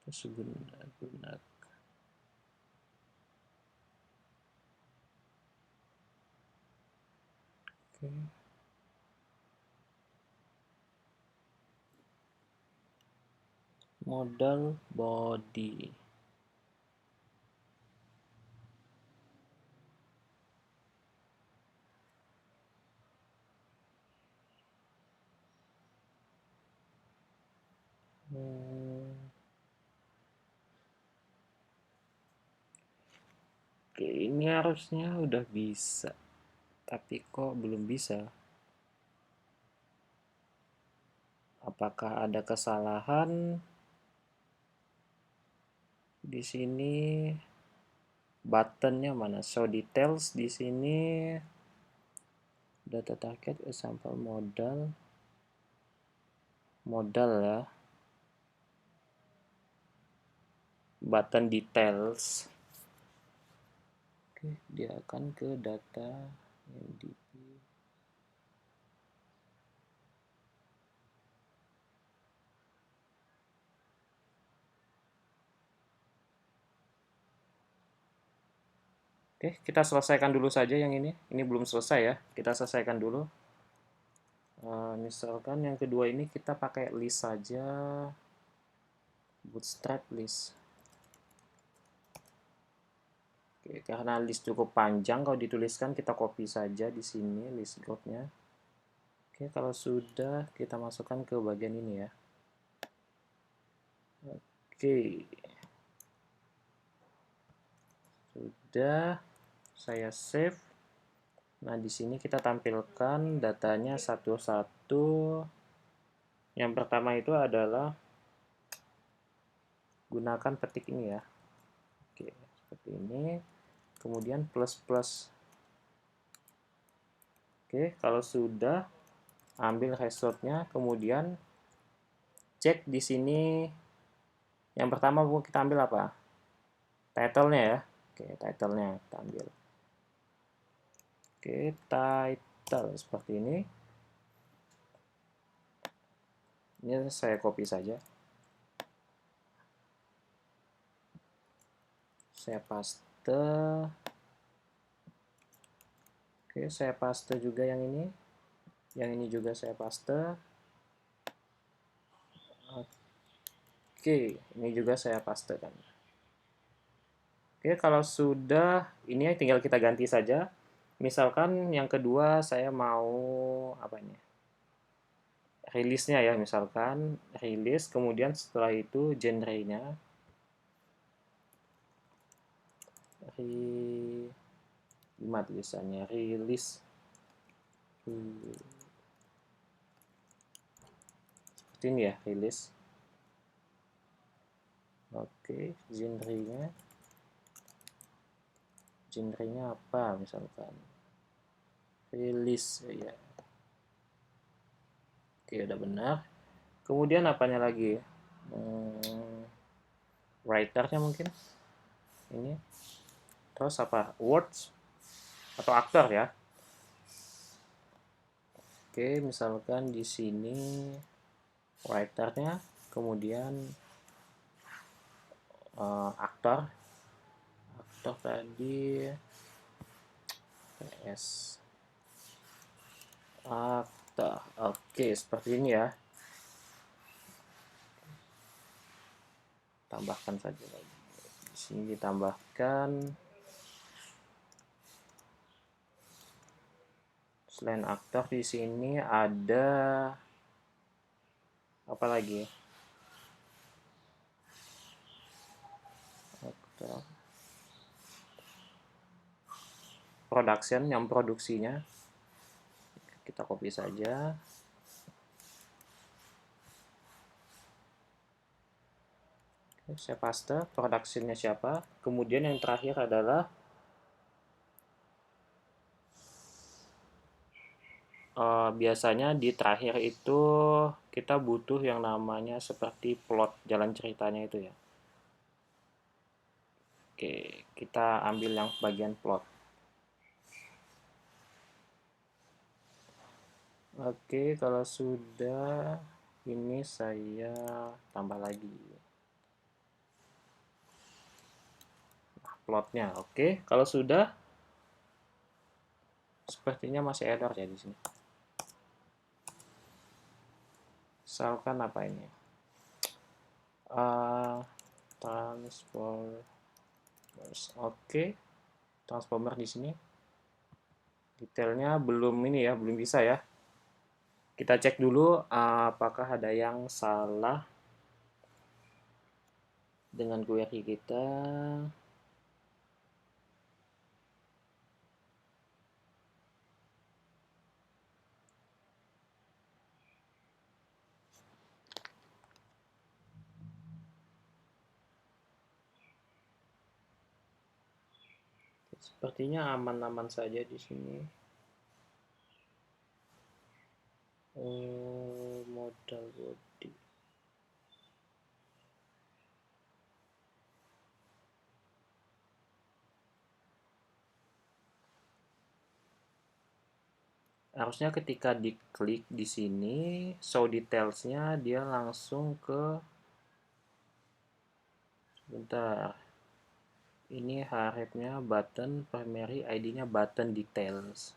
S1: Terus guna. Oke. Modal body. Oke, ini harusnya udah bisa. Tapi kok belum bisa? Apakah ada kesalahan di sini? Buttonnya mana? Show details di sini. Data target, example modal ya. Button details. Oke, dia akan ke data MDP. Oke, kita selesaikan dulu saja yang ini. Ini belum selesai ya. Kita selesaikan dulu. Misalkan yang kedua ini kita pakai list saja. Bootstrap list. Oke, karena list cukup panjang, kalau dituliskan kita copy saja di sini list nya. Oke, kalau sudah kita masukkan ke bagian ini ya. Oke, sudah saya save. Nah, di sini kita tampilkan datanya satu-satu. Yang pertama itu adalah gunakan petik ini ya. Oke, seperti ini. Kemudian plus plus. Oke, kalau sudah ambil hashrootnya, kemudian cek di sini. Yang pertama kita ambil apa? Title-nya ya. Oke, title-nya kita ambil. Oke, title seperti ini. Ini saya copy saja. Saya paste. Oke, saya paste juga yang ini. Yang ini juga saya paste. Oke, ini juga saya pastekan. Oke, kalau sudah, ini tinggal kita ganti saja. Misalkan yang kedua saya mau apa ini? Rilisnya ya, misalkan rilis, kemudian setelah itu genre-nya gimana tulisannya? Rilis. Seperti ini ya, rilis. Oke, genrenya apa misalkan? Rilis ya. Oke, udah benar. Kemudian apanya lagi? Writernya mungkin ini. Terus apa? Words atau aktor ya? Oke, misalkan di sini writernya, kemudian aktor tadi PS aktor. Oke, seperti ini ya. Tambahkan saja lagi. Di sini ditambahkan selain aktor di sini ada apa lagi? Aktor production yang produksinya kita copy saja. Oke, saya paste productionnya siapa. Kemudian yang terakhir adalah biasanya di terakhir itu kita butuh yang namanya seperti plot jalan ceritanya itu ya. Oke, kita ambil yang bagian plot. Oke, kalau sudah ini saya tambah lagi. Nah, plotnya. Oke, kalau sudah sepertinya masih error ya di sini. Misalkan apa ini? Transformers. Oke, transformer di sini. Detailnya belum ini ya, belum bisa ya. Kita cek dulu apakah ada yang salah dengan query kita. Sepertinya aman-aman saja di sini. Modal body. Harusnya ketika diklik di sini, show details-nya dia langsung ke sebentar. Ini harapnya button primary ID-nya button details.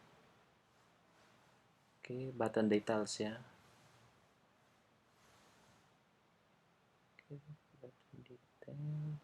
S1: Oke, button details ya. Oke, button details.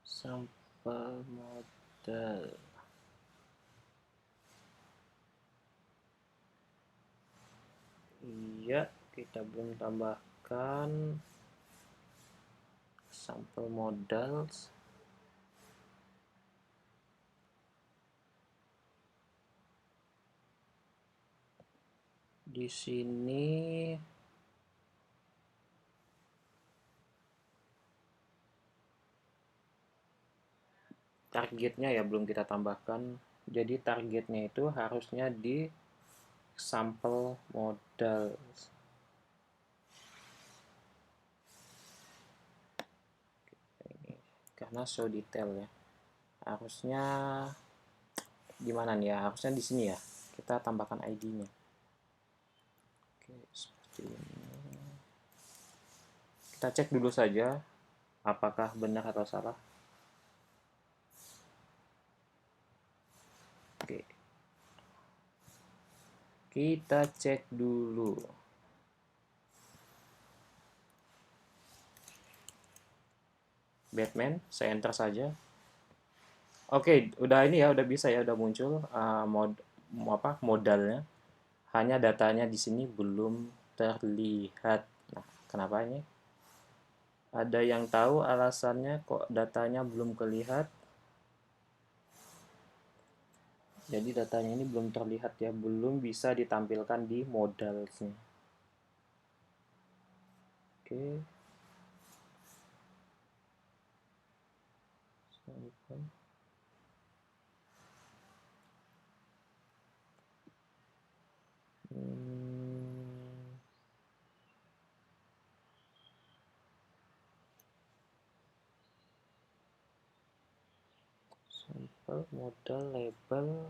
S1: Sampel model. Iya, kita belum tambahkan sampel models. Di sini targetnya ya belum kita tambahkan. Jadi targetnya itu harusnya di sampel model. Ini karena show detail ya. Harusnya gimana nih ya? Harusnya di sini ya. Kita tambahkan ID-nya. Oke, seperti ini. Kita cek dulu saja apakah benar atau salah. Oke. Kita cek dulu. Batman, saya enter saja. Oke, udah ini ya, udah bisa ya, udah muncul modalnya. Hanya datanya di sini belum terlihat. Nah, kenapa ini? Ada yang tahu alasannya kok datanya belum terlihat? Jadi datanya ini belum terlihat ya, belum bisa ditampilkan di modalnya. Oke. modal label.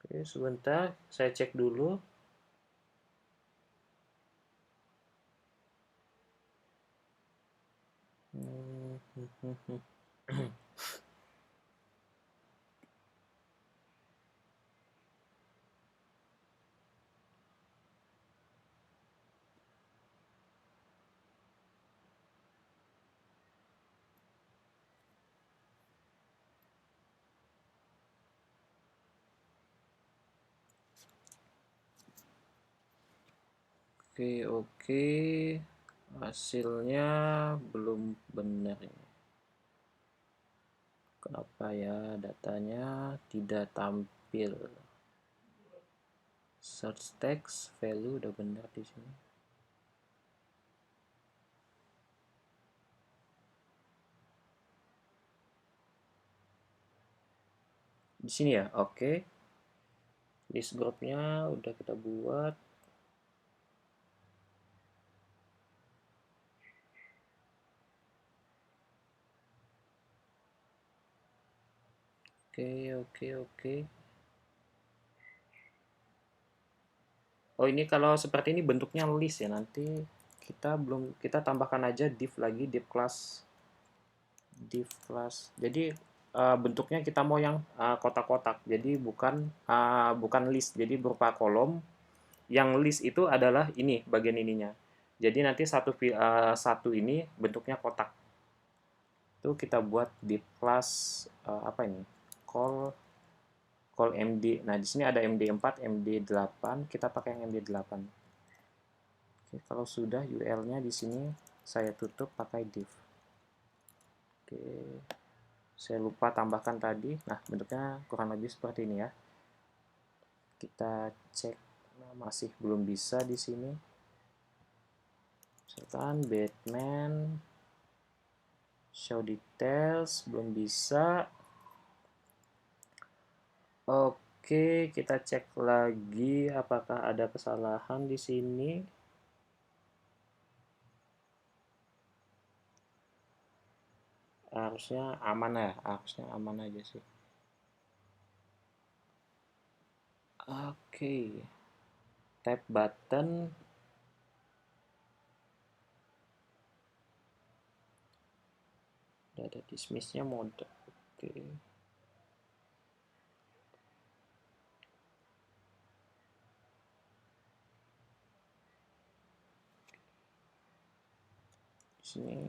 S1: Oke, sebentar, saya cek dulu. Oke, oke. Hasilnya belum benar ini. Kenapa ya datanya tidak tampil? Search text value udah benar di sini. Di sini ya, oke. List groupnya udah kita buat. Oke, oke, oke. Oh, ini kalau seperti ini bentuknya list ya. Nanti kita tambahkan aja div lagi, div class. Jadi bentuknya kita mau yang kotak-kotak. Jadi bukan list. Jadi berupa kolom. Yang list itu adalah ini bagian ininya. Jadi nanti satu ini bentuknya kotak. Itu kita buat div class apa ini? Call MD. Nah, di sini ada MD4, MD8, kita pakai yang MD8. Oke, kalau sudah URL-nya di sini saya tutup pakai div. Oke. Saya lupa tambahkan tadi. Nah, bentuknya kurang lebih seperti ini ya. Kita cek. Nah, masih belum bisa di sini. Misalkan Batman show details belum bisa. Oke, kita cek lagi apakah ada kesalahan di sini. Harusnya aman ya, harusnya aman aja sih. Oke, tap button. Udah ada dismissnya mode. Oke. Di sini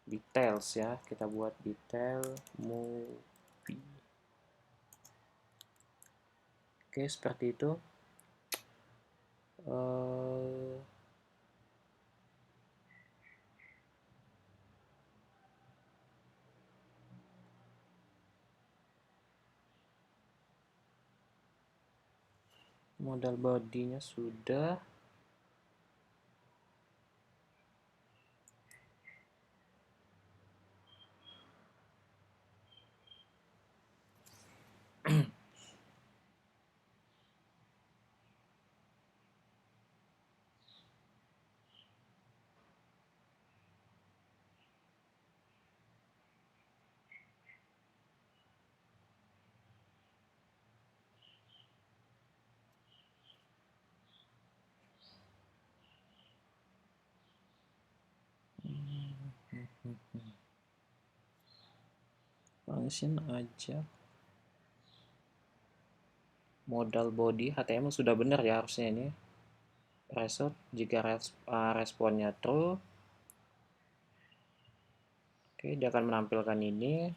S1: details ya, kita buat detail movie. Oke, seperti itu. Modal bodinya sudah. Function aja. Modal body HTML sudah benar ya harusnya ini. Result jika responnya true. Oke, dia akan menampilkan ini.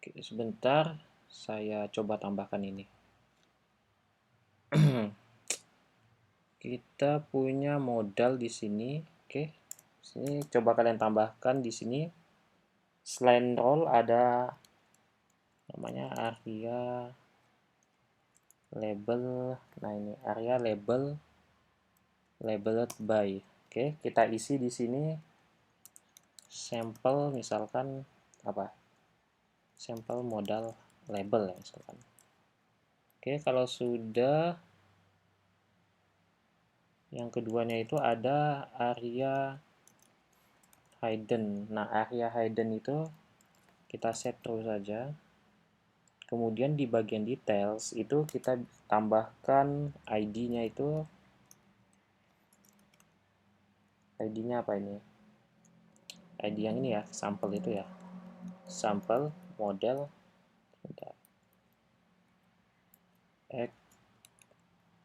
S1: Oke, sebentar, saya coba tambahkan ini. kita punya modal di sini. Oke, sini coba kalian tambahkan di sini. Selain role ada namanya area label. Nah, ini area labeled by. Oke, kita isi di sini sampel, misalkan apa? Sampel modal label ya misalkan. Oke, kalau sudah, yang keduanya itu ada area hidden. Nah, area hidden itu kita set terus saja. Kemudian di bagian details itu kita tambahkan ID-nya itu. ID-nya apa ini? ID yang ini ya, sampel itu ya. Sampel model,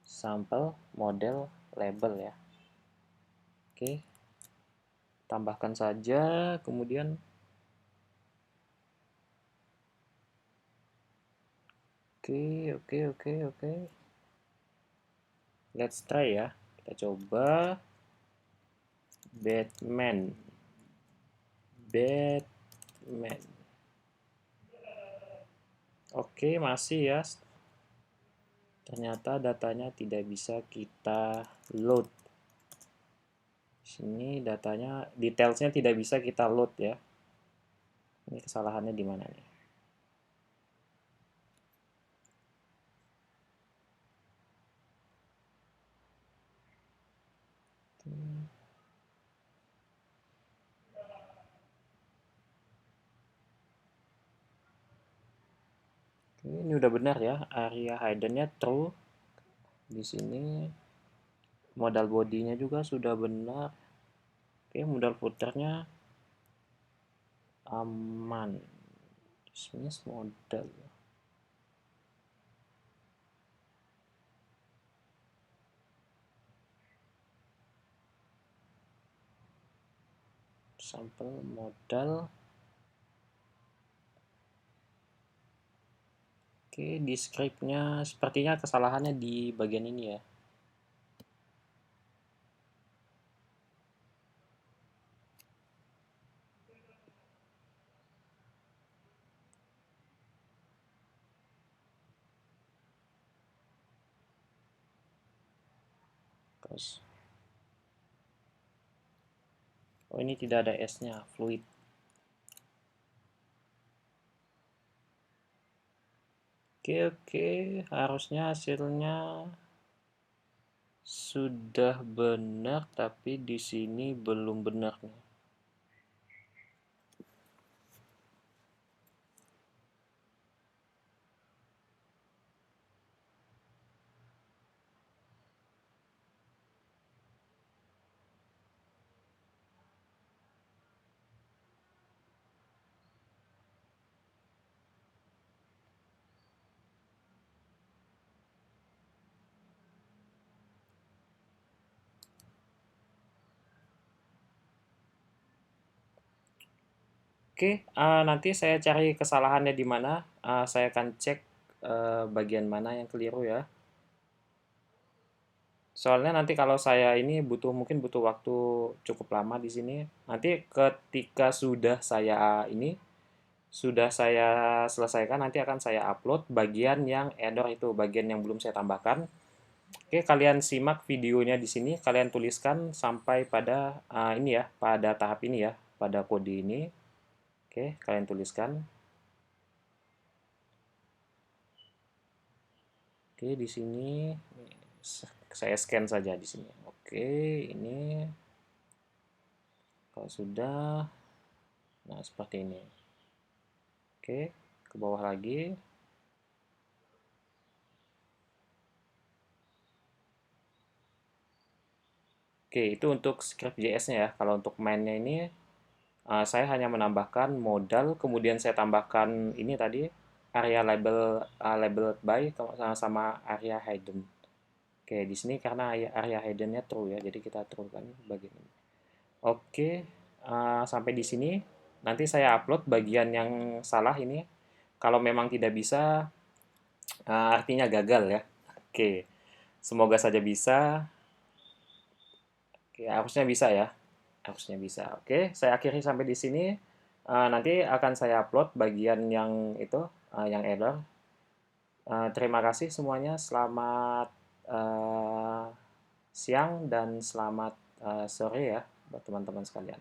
S1: sampel model label ya. Oke, tambahkan saja. Kemudian oke. Let's try ya. Kita coba Batman. Oke, masih ya. Ternyata datanya tidak bisa kita load. Sini datanya, detailsnya tidak bisa kita load ya. Ini kesalahannya di mana nih? Ini udah benar ya, area hidden-nya true. Di sini modal bodinya juga sudah benar. Oke, modal footernya aman. Dismiss modal. Sampel modal. Oke, di script-nya sepertinya kesalahannya di bagian ini ya. Terus, oh ini tidak ada S-nya, fluid. Oke, harusnya hasilnya sudah benar, tapi di sini belum benar nih. Oke, nanti saya cari kesalahannya di mana. Saya akan cek bagian mana yang keliru ya. Soalnya nanti kalau saya ini mungkin butuh waktu cukup lama di sini. Nanti ketika sudah saya selesaikan, nanti akan saya upload bagian yang error itu, bagian yang belum saya tambahkan. Oke, kalian simak videonya di sini, kalian tuliskan sampai pada ini ya, pada tahap ini ya, pada kode ini. Oke, kalian tuliskan. Oke, di sini saya scan saja di sini. Oke, ini kalau sudah, nah seperti ini. Oke, ke bawah lagi. Oke, itu untuk script JS-nya ya. Kalau untuk main-nya ini, saya hanya menambahkan modal, kemudian saya tambahkan ini tadi, area labeled by sama area hidden. Oke, di sini karena area hidden-nya true ya, jadi kita true kan bagian ini. Oke, sampai di sini. Nanti saya upload bagian yang salah ini. Kalau memang tidak bisa, artinya gagal ya. Oke, semoga saja bisa. Oke, harusnya bisa ya. Harusnya bisa. Oke, saya akhiri sampai di sini. Nanti akan saya upload bagian yang itu, yang error. Terima kasih semuanya. Selamat siang dan selamat sore ya buat teman-teman sekalian.